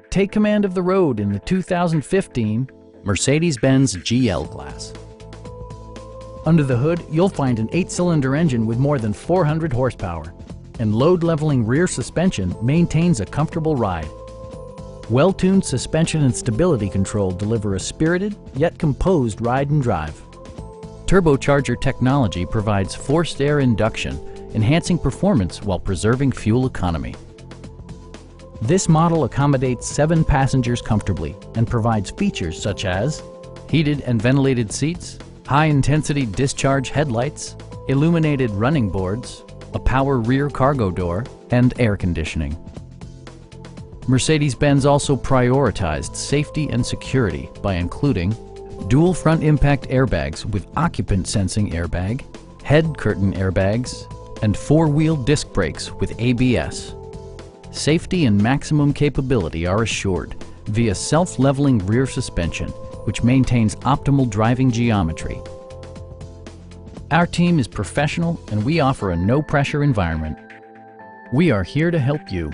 Take command of the road in the 2015 Mercedes-Benz GL Class. Under the hood, you'll find an 8-cylinder engine with more than 400 horsepower, and load-leveling rear suspension maintains a comfortable ride. Well-tuned suspension and stability control deliver a spirited yet composed ride and drive. Turbocharger technology provides forced air induction, enhancing performance while preserving fuel economy. This model accommodates 7 passengers comfortably and provides features such as heated and ventilated seats, high-intensity discharge headlights, illuminated running boards, a power rear cargo door, and air conditioning. Mercedes-Benz also prioritized safety and security by including dual front impact airbags with occupant sensing airbag, head curtain airbags, and 4-wheel disc brakes with ABS. Safety and maximum capability are assured via self-leveling rear suspension, which maintains optimal driving geometry. Our team is professional and we offer a no-pressure environment. We are here to help you.